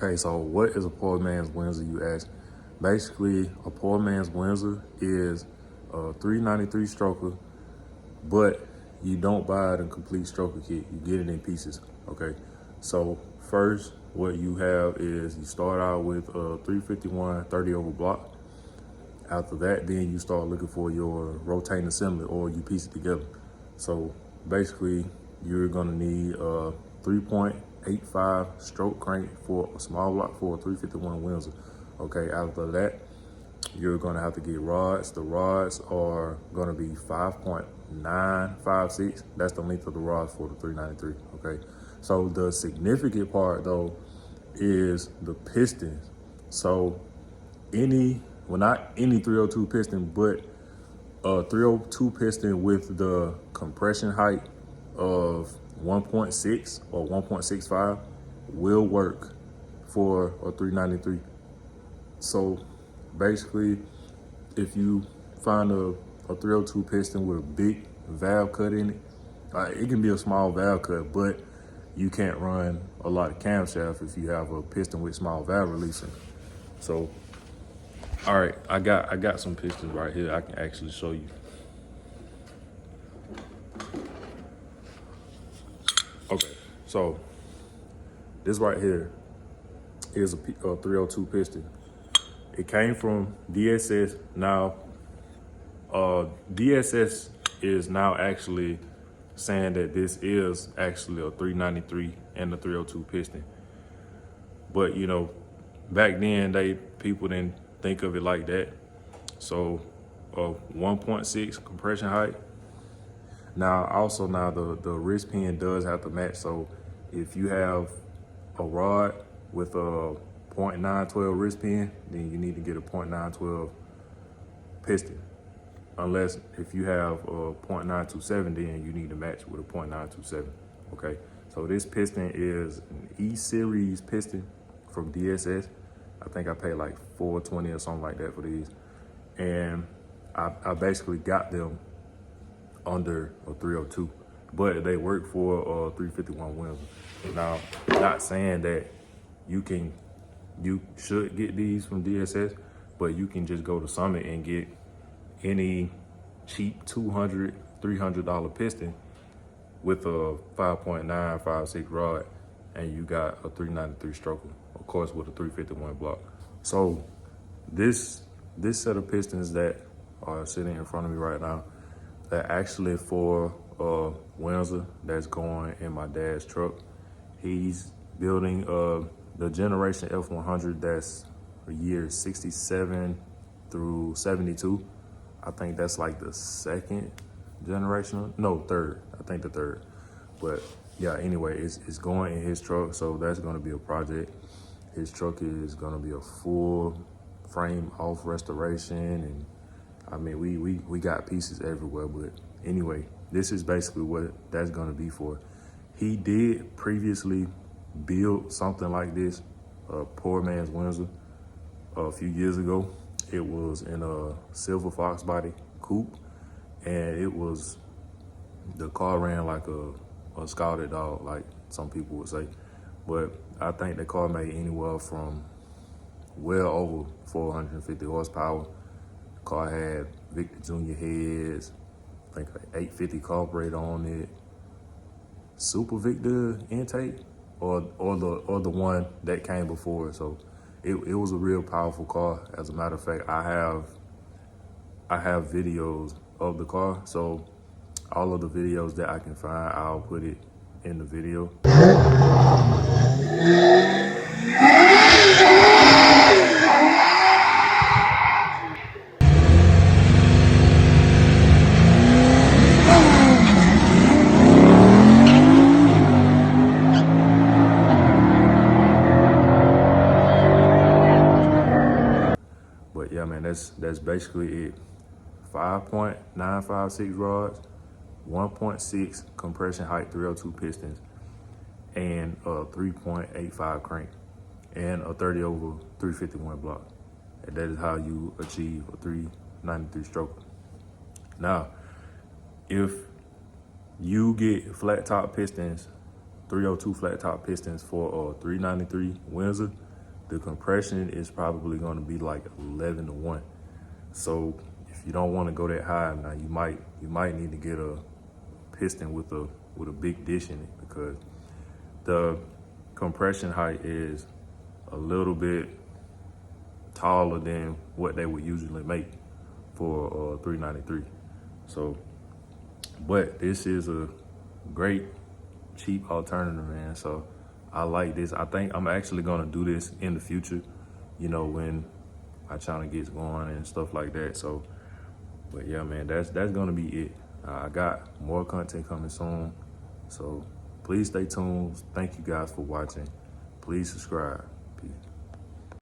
Okay, so what is a poor man's Windsor, you ask? Basically, a poor man's Windsor is a 393 stroker, but you don't buy it in complete stroker kit. You get it in pieces, okay? So first, what you have is you start out with a 351 30 over block. After that, then you start looking for your rotating assembly, or you piece it together. So basically, you're gonna need a 3.85 stroke crank for a small block for a 351 Windsor. Okay, after that, you're gonna have to get rods. The rods are gonna be 5.956. That's the length of the rods for the 393, okay? So the significant part though is the pistons. So not any 302 piston, but a 302 piston with the compression height of 1.6 or 1.65 will work for a 393. So basically, if you find a 302 piston with a big valve cut in it, it can be a small valve cut, but you can't run a lot of camshaft if you have a piston with small valve releasing. So, all right, I got some pistons right here I can actually show you. Okay, so this right here is a 302 piston. It came from DSS. Now, DSS is now actually saying that this is actually a 393 and a 302 piston. But you know, back then people didn't think of it like that. So 1.6 compression height. Now the wrist pin does have to match. So if you have a rod with a 0.912 wrist pin, then you need to get a 0.912 piston. Unless if you have a 0.927, then you need to match with a 0.927, okay? So this piston is an E-Series piston from DSS. I think I paid like $420 or something like that for these. And I basically got them under a 302, but they work for a 351 Windsor. Now, not saying that you should get these from DSS, but you can just go to Summit and get any cheap $200, $300 piston with a 5.956 rod, and you got a 393 stroker, of course, with a 351 block. So this set of pistons that are sitting in front of me right now, they're actually for Windsor that's going in my dad's truck. He's building the generation F100 that's for years 67 through 72. I think that's like the second generation. No, third. I think the third. But yeah, anyway, it's going in his truck, so that's gonna be a project. His truck is gonna be a full frame off restoration, and I mean we got pieces everywhere. But anyway, this is basically what that's gonna be for. He did previously build something like this, a poor man's Windsor, a few years ago. It was in a silver fox body coupe, and the car ran like a scalded dog, like some people would say. But I think the car made anywhere from well over 450 horsepower. The car had Victor Jr. heads, I think an 850 carburetor on it, Super Victor intake, or the one that came before. So it was a real powerful car. As a matter of fact, I have videos of the car. So all of the videos that I can find, I'll put it in the video. But yeah, man, that's basically it. 5.956 rods, 1.6 compression height 302 pistons, and a 3.85 crank, and a 30 over 351 block. And that is how you achieve a 393 stroker. Now, if you get flat top pistons, 302 flat top pistons for a 393 Windsor, the compression is probably going to be like 11 to 1. So if you don't want to go that high, now you might need to get a piston with a big dish in it, because the compression height is a little bit taller than what they would usually make for 393. So, but this is a great cheap alternative, man. So I like this. I think I'm actually gonna do this in the future, you know, when my channel gets going and stuff like that. So, but yeah, man, that's gonna be it. I got more content coming soon. So please stay tuned. Thank you guys for watching. Please subscribe.